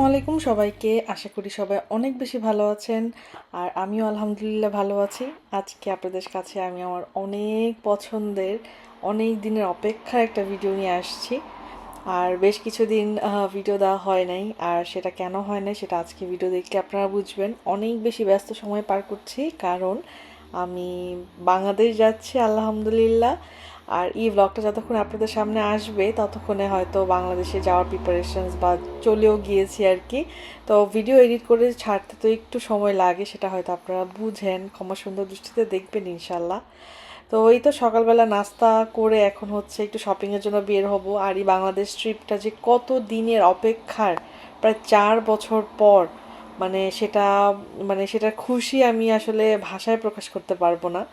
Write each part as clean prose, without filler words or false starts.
আসসালামু আলাইকুম সবাইকে। আশা করি সবাই অনেক বেশি ভালো আছেন আর আমিও আলহামদুলিল্লাহ ভালো আছি। আজকে আপনাদের কাছে আমি আমার অনেক পছন্দের অনেক দিনের অপেক্ষার একটা ভিডিও নিয়ে আসছি। আর বেশ কিছুদিন ভিডিও দেওয়া হয় নাই, আর সেটা কেন হয় নাই সেটা আজকে ভিডিও দেখলে আপনারা বুঝবেন। অনেক বেশি ব্যস্ত সময় পার করছি কারণ আমি বাংলাদেশ যাচ্ছি আলহামদুলিল্লাহ। আর এই ব্লগটা যতক্ষণ আপনাদের সামনে আসবে ততক্ষণে হয়তো বাংলাদেশে যাওয়ার প্রিপারেশনস বা চলেও গিয়েছি আর কি। তো ভিডিও এডিট করে ছাড়তে তো একটু সময় লাগে, সেটা হয়তো আপনারা বুঝেন, ক্ষমা সুন্দর দৃষ্টিতে দেখবেন ইনশাল্লাহ। তো ওই তো সকালবেলা নাস্তা করে এখন হচ্ছে একটু শপিংয়ের জন্য বের হব। আর এই বাংলাদেশ ট্রিপটা যে কত দিনের অপেক্ষার, প্রায় 4 বছর পর, মানে সেটা মানে সেটার খুশি আমি আসলে ভাষায় প্রকাশ করতে পারবো না।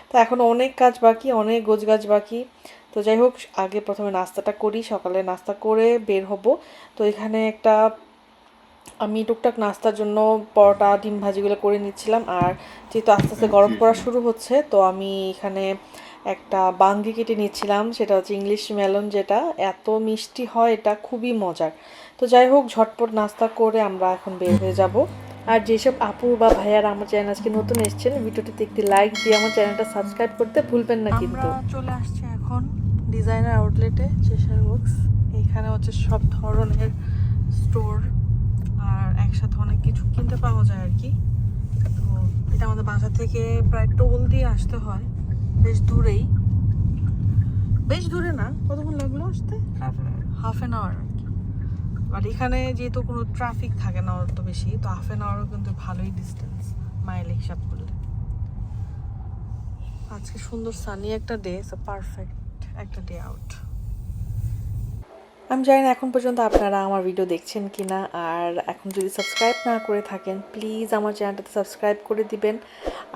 তো এখনও অনেক কাজ বাকি, অনেক গোছগাছ বাকি। তো যাই হোক, আগে প্রথমে নাস্তাটা করি, সকালে নাস্তা করে বের হব। তো এখানে একটা আমি টুকটাক নাস্তার জন্য পরোটা ডিম ভাজিগুলো করে নিচ্ছিলাম। আর যেহেতু আস্তে আস্তে গরম পড়া শুরু হচ্ছে, তো আমি এখানে একটা বাঙ্গি কেটে নিচ্ছিলাম, সেটা হচ্ছে ইংলিশ মেলন, যেটা এত মিষ্টি হয়, এটা খুবই মজার। তো যাই হোক, ঝটপট নাস্তা করে আমরা এখন বের হয়ে যাব। আর যেসব আপু বা ভাইয়ারা আমার চ্যানেল আজকে নতুন এসেছেন, ভিডিওটিতে একটি লাইক দিয়ে আমার চ্যানেলটা সাবস্ক্রাইব করতে ভুলবেন না কিন্তু। আমরা চলে আসছি এখন ডিজাইনার আউটলেটে, চেশার ওয়ার্কস। এখানে হচ্ছে সব ধরনের স্টোর আর একসাথে অনেক কিছু কিনতে পাওয়া যায় আর কি। তো এটা আমাদের বাসা থেকে প্রায় টোল দিয়ে আসতে হয়, বেশ দূরেই। বেশ দূরে না, কতক্ষণ লাগলো আসতে? হাফ অ্যান আওয়ার আর কি। বাট এখানে যেহেতু কোনো ট্রাফিক থাকে না অত বেশি, তো হাফ অ্যান আওয়ারও কিন্তু ভালোই ডিস্টেন্স মাইলে হিসাব করলে। আজকে সুন্দর সানি একটা ডে, সো পারফেক্ট একটা ডে আউট। আমি জানি না এখন পর্যন্ত আপনারা আমার ভিডিও দেখছেন কি না, আর এখন যদি সাবস্ক্রাইব না করে থাকেন প্লিজ আমার চ্যানেলটাতে সাবস্ক্রাইব করে দিবেন।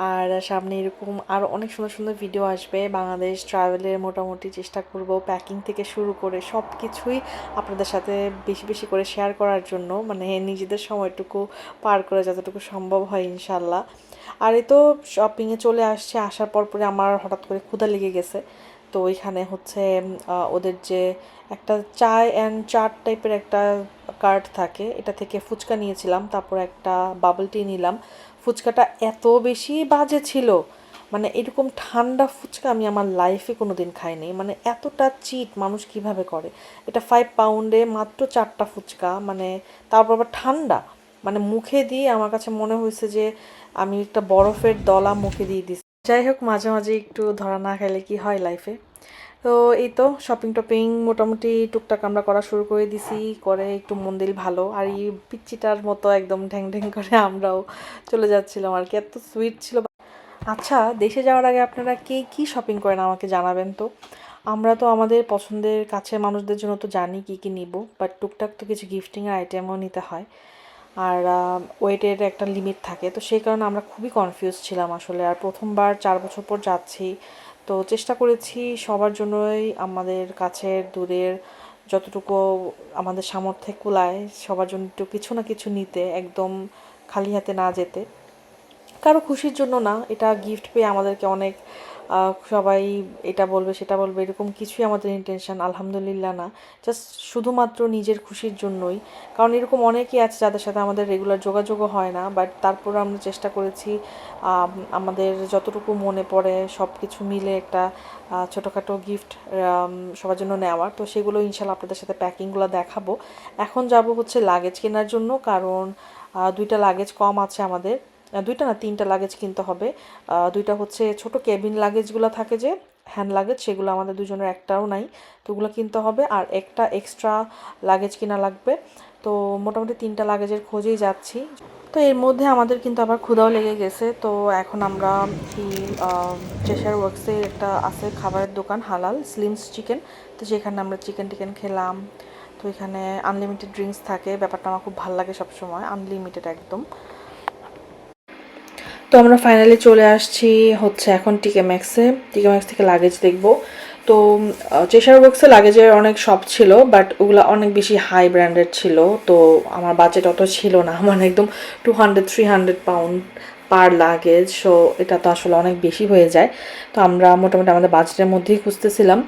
আর সামনে এরকম আরও অনেক সুন্দর সুন্দর ভিডিও আসবে। বাংলাদেশ ট্রাভেলের মোটামুটি চেষ্টা করব প্যাকিং থেকে শুরু করে সব কিছুই আপনাদের সাথে বেশি বেশি করে শেয়ার করার জন্য, মানে নিজেদের সময়টুকু পার করে যতটুকু সম্ভব হয় ইনশাল্লাহ। আর এই তো শপিংয়ে চলে আসছে, আসার পর পরে আমার হঠাৎ করে ক্ষুধা লেগে গেছে। তো ওইখানে হচ্ছে ওদের যে একটা চায় অ্যান্ড চাট টাইপের একটা কার্ড থাকে, এটা থেকে ফুচকা নিয়েছিলাম, তারপর একটা বাবল টি নিলাম। ফুচকাটা এত বেশি বাজে ছিল, মানে এরকম ঠান্ডা ফুচকা আমি আমার লাইফে কোনো দিন খাইনি। মানে এতটা চিট মানুষ কিভাবে করে! এটা 5 পাউন্ডে মাত্র 4টা ফুচকা, মানে তারপর আবার ঠান্ডা। মানে মুখে দিয়ে আমার কাছে মনে হয়েছে যে আমি একটা বরফের দলা মুখে দিয়ে দিচ্ছি। যাই হোক, মাঝে মাঝে একটু ধরা না খাইলে কি হয় লাইফে। তো এই তো শপিং টপিং মোটামুটি টুকটাক আমরা করা শুরু করে দিছি, করে একটু মন দিল ভালো। আর এই পিচ্চিটার মতো একদম ঢ্যাং ঢ্যাং করে আমরাও চলে যাচ্ছিলাম আর কি, এত সুইট ছিল। আচ্ছা, দেশে যাওয়ার আগে আপনারা কে কী শপিং করেন আমাকে জানাবেন তো। আমরা তো আমাদের পছন্দের কাছের মানুষদের জন্য তো জানি কী কী নিব, বাট টুকটাক তো কিছু গিফটিংয়ের আইটেমও নিতে হয়। আর ওয়েটের একটা লিমিট থাকে, তো সেই কারণে আমরা খুবই কনফিউজ ছিলাম আসলে। আর প্রথমবার 4 বছর পর যাচ্ছি, তো চেষ্টা করেছি সবার জন্যই আমাদের কাছের দূরের যতটুকু আমাদের সামর্থ্যে কুলায় সবার জন্য একটু কিছু না কিছু নিতে, একদম খালি হাতে না যেতে। কারো খুশির জন্য না, এটা গিফট পেয়ে আমাদেরকে অনেক সবাই এটা বলবে সেটা বলবে এরকম কিছুই আমাদের ইন্টেনশন আলহামদুলিল্লাহ না। জাস্ট শুধুমাত্র নিজের খুশির জন্যই। কারণ এরকম অনেকেই আছে যাদের সাথে আমাদের রেগুলার যোগাযোগও হয় না, বাট তারপরে আমরা চেষ্টা করেছি আমাদের যতটুকু মনে পড়ে সব কিছু মিলে একটা ছোটোখাটো গিফট সবার জন্য নেওয়ার। তো সেগুলো ইনশাল্লাহ আপনাদের সাথে প্যাকিংগুলো দেখাবো। এখন যাব হচ্ছে লাগেজ কেনার জন্য, কারণ 2টা লাগেজ কম আছে আমাদের। 2টা না 3টা লাগেজ কিনতে হবে। 2টা হচ্ছে ছোট কেবিন লাগেজগুলো থাকে যে হ্যান্ড লাগেজ, সেগুলো আমাদের দুজনের একটাও নাই, তো ওগুলো কিনতে হবে। আর একটা এক্সট্রা লাগেজ কিনা লাগবে। তো মোটামুটি 3টা লাগেজের খোঁজেই যাচ্ছি। তো এর মধ্যে আমাদের কিন্তু আবার ক্ষুধাও লেগে গেছে। তো এখন আমরা এই চেশার ওয়ার্কসে একটা আছে খাবারের দোকান, হালাল স্লিমস চিকেন, তো সেখানে আমরা চিকেন টিকেন খেলাম। তো এখানে আনলিমিটেড ড্রিঙ্কস থাকে, ব্যাপারটা আমার খুব ভালো লাগে সবসময়, আনলিমিটেড একদম। তো আমরা ফাইনালি চলে আসছি হচ্ছে এখন টিকে ম্যাক্সে। টিকে ম্যাক্স থেকে লাগেজ দেখব। তো চেশার ওয়ার্কসে লাগেজের অনেক শপ ছিল, বাট ওগুলো অনেক বেশি হাই ব্র্যান্ডেড ছিল। তো আমার বাজেট অত ছিল না, মানে একদম 200-300 পাউন্ড পার লাগেজ। সো এটা তো আসলে অনেক বেশি হয়ে যায়। তো আমরা মোটামুটি আমাদের বাজেটের মধ্যেই খুঁজতেছিলাম।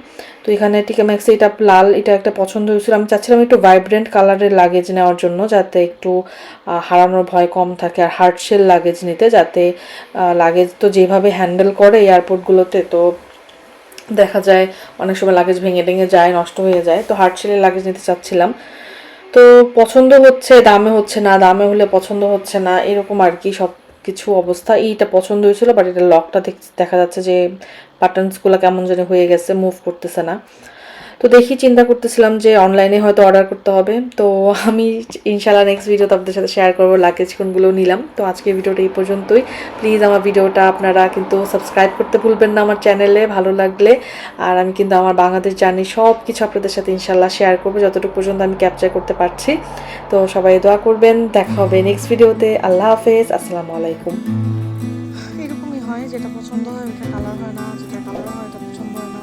তো এখানে টিকা ম্যাক্সে এটা লাল, এটা একটা পছন্দ হয়েছিল। আমি চাচ্ছিলাম একটু ভাইব্রেন্ট কালারের লাগেজ নেওয়ার জন্য, যাতে একটু হারানোর ভয় কম থাকে, আর হার্ড শেল লাগেজ নিতে, যাতে লাগেজ তো যেভাবে হ্যান্ডেল করে এয়ারপোর্টগুলোতে, তো দেখা যায় অনেক সময় লাগেজ ভেঙে টেঙে যায়, নষ্ট হয়ে যায়। তো হার্ড শেলের লাগেজ নিতে চাচ্ছিলাম। তো পছন্দ হচ্ছে, দামে হচ্ছে না, দামে হলে পছন্দ হচ্ছে না, এরকম আর কি সব কিছু অবস্থা। এইটা পছন্দ হয়েছিল, বাট এটা লকটা দেখা যাচ্ছে যে বাটনসগুলো কেমন জানি হয়ে গেছে, মুভ করতেছে না। তো দেখি, চিন্তা করতেছিলাম যে অনলাইনে হয়তো অর্ডার করতে হবে। তো আমি ইনশাল্লাহ নেক্সট ভিডিওতে আপনাদের সাথে শেয়ার করবো লাগেজ কোনগুলো নিলাম। তো আজকের ভিডিওটা এই পর্যন্তই। প্লিজ আমার ভিডিওটা আপনারা কিন্তু সাবস্ক্রাইব করতে ভুলবেন না আমার চ্যানেলে, ভালো লাগলে। আর আমি কিন্তু আমার বাংলাদেশ জার্নি সব কিছু আপনাদের সাথে ইনশাল্লাহ শেয়ার করবো, যতটুকু পর্যন্ত আমি ক্যাপচার করতে পারছি। তো সবাই দোয়া করবেন, দেখা হবে নেক্সট ভিডিওতে। আল্লাহ হাফেজ, আসসালামু আলাইকুম। এরকমই হয়, যেটা পছন্দ হয় ওটা কালার হয় না, যেটা কালার হয় ওটা পছন্দ হয় না।